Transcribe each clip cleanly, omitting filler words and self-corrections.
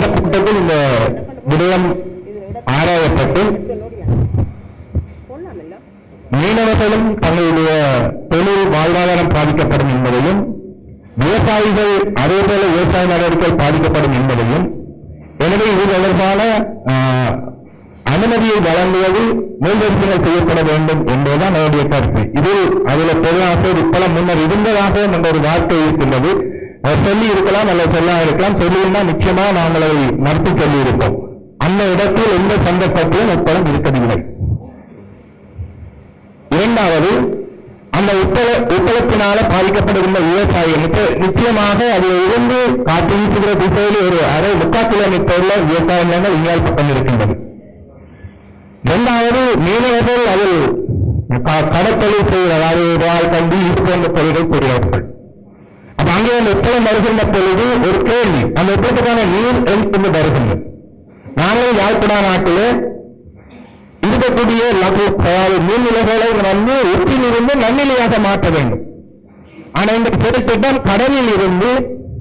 கூட்டத்தில் இந்த விடயம் ஆராயப்பட்டு மீனவர்களும் தங்களுடைய தொழில் வாழ்வாதாரம் பாதிக்கப்படும் என்பதையும் விவசாயிகள் அதேபோல விவசாய நடவடிக்கைகள் பாதிக்கப்படும் என்பதையும் எனவே இது தொடர்பான அனுமதியை வழங்குவது மேல்வரிசைகள் செய்யப்பட வேண்டும் என்பதுதான் என்னுடைய கருத்து. இது அதில் பொதுவாக இப்பலம் முன்னர் இருந்ததாக என்ற ஒரு வார்த்தை இருக்கின்றது. சொல்லி இருக்கலாம் அல்ல சொல்லாக இருக்கலாம். சொல்லியிருந்தால் நிச்சயமாக நாங்கள் அதை மறுத்து சொல்லி இருப்போம். அந்த இடத்தில் எந்த சந்தர்ப்பத்திலும் உட்பலம் இருக்கவில்லை. இரண்டாவது, அந்த உப்பளத்தினால பாதிக்கப்படுகின்ற விவசாயிகளுக்கு நிச்சயமாக அதில் இருந்து காற்று வீசுகிற திசையில் ஒரு 3/4 கிலோமீட்டர்ல விவசாய நிலங்கள் இங்கால் பக்கம் இருக்கின்றது. இரண்டாவது, மீனவர்கள் அதில் கடற்தொழில் செய்கிற அதாவது கண்டி இது போன்ற தொழில்கள் செய்கிறார்கள். அப்ப அங்கே அந்த உப்பளம் வருகின்ற பொழுது ஒரு கேள்வி, அந்த உப்பளத்துக்கான நீர் எங்கிருந்து வருகின்றது? நாங்கள் யாழ்ப்பாண நாட்டிலே இருக்கக்கூடிய நீர்நிலைகளை வந்து உப்பிலிருந்து நன்னிலையாக மாற்ற வேண்டும். ஆனா இந்த திட்டம் கடலில் இருந்து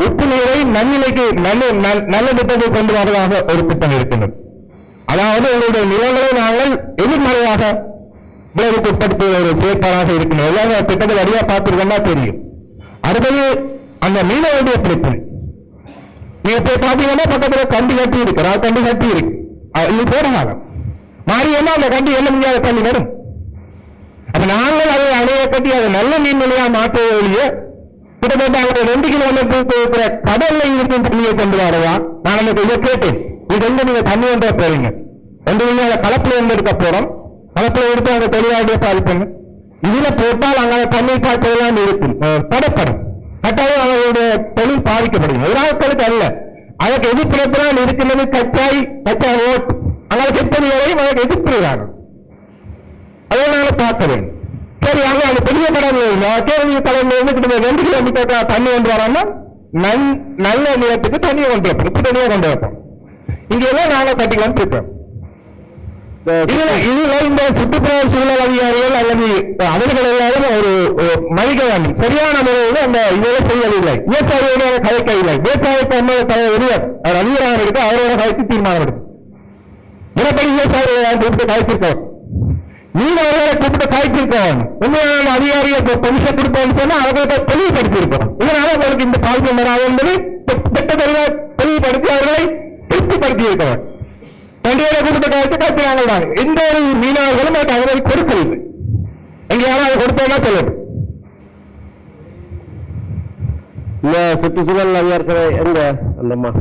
உப்பு நீரை நன்னிலைக்கு நல்ல திட்டத்தை கொண்டு வருவதாக ஒரு திட்டம் இருக்கின்றது. அதாவது உங்களுடைய நிலங்களை நாங்கள் எதிர்மறையாக விளைவுக்கு உட்படுத்துகிற ஒரு செயற்பாடாக இருக்கின்றது. எல்லாரும் திட்டத்தை வழியா பார்த்திருக்கா தெரியும். அடுத்தது அந்த மீனவருடைய பிரச்சனை. நீங்க போய் பார்த்தீங்கன்னா பக்கத்தில் கண்டி கட்டி இருக்கிறார், கண்டி கட்டி இருக்கு. இது போடுறாங்க மாறியன்னா அந்த கண்டி என்ன முடியாத தண்ணி வரும். அப்ப நாங்கள் அதை அணைய கட்டி அதை நல்ல நீர்நிலையா மாற்றுவ வழியே கிட்டத்தட்ட அவங்க 2 கிலோமீட்டருக்கு இருக்கிற கடல்ல இருக்கும் தண்ணியை கொண்டு வரவா? நான் அந்த இதை கேட்டேன். இது வந்து நீங்க தண்ணி ஒன்றா போறீங்க ஒன்று, நீங்க அதை கலப்பில் இருந்து எடுக்க போறோம். கலப்பில் எடுத்து அவங்க தொழிலாளியை பாதிப்பாங்க. இதுல போட்டால் அங்க தண்ணீர் பாய்ச்சலாம் இருக்கும், தடப்படும். கட்டாயம் அவர்களுடைய தொழில் பாதிக்கப்படும். ஒரு ஆட்களுக்கு அல்ல, அதற்கு எதிர்ப்புறத்தான் இருக்கின்றது. கச்சா ஓட்டு அங்கே செப்பனி வரையும் அதற்கு எதிர்ப்புகிறார்கள். அதனால பார்க்க வேண்டும். சரி, அங்கே அந்த பெரிய கடல்ல கேள்வி கடல்ல இருந்து கிட்ட 2 கிலோமீட்டர் தண்ணி கொண்டு வரோம்னா நல்ல நிலத்துக்கு தண்ணியை கொண்டு வைப்போம், உப்பு தண்ணியை கொண்டு வைப்போம். இங்கெல்லாம் நாங்கள் கட்டிக்கலாம் இருக்கோம். இதுல இந்த சுற்றுப்புற சூழல் அதிகாரிகள் அல்லது அவர்கள் எல்லாரும் ஒரு மதிக்க வேண்டும். சரியான முறையில் அந்த இதெல்லாம் செய்யவில்லை. விவசாயியோட கலைக்கவில்லை. விவசாயத்தை ஒருவர் அவர் அதிகாரம் எடுத்து அவரோட கலைக்கு தீர்மானம் எடுக்கும். முறைப்படி விவசாயிகளை கூப்பிட்டு காய்ச்சிருக்கோம். நீங்க அவர்களை கூப்பிட்டு காய்ச்சிருக்கோம். உண்மையான அதிகாரிகள் பெருசை கொடுப்போம்னு சொன்னா அவர்களை தெளிவுபடுத்தியிருக்கோம். இதனால அவர்களுக்கு இந்த பாதிப்பு வராது என்பதை தெளிவுபடுத்தி அவர்களை திருப்திப்படுத்தி இருக்கிறோம். தண்டையோட கூப்பிட்டு காய்ச்சி காய்ச்சினாங்க. எந்த ஒரு மீனவர்களும் அவர்களை கொடுக்கவில்லை. எங்க யாரும் கொடுத்தோம்னா சொல்லணும். இந்த சுற்றுச்சூழல் அதிகாரத்தை எங்க அந்தம்மா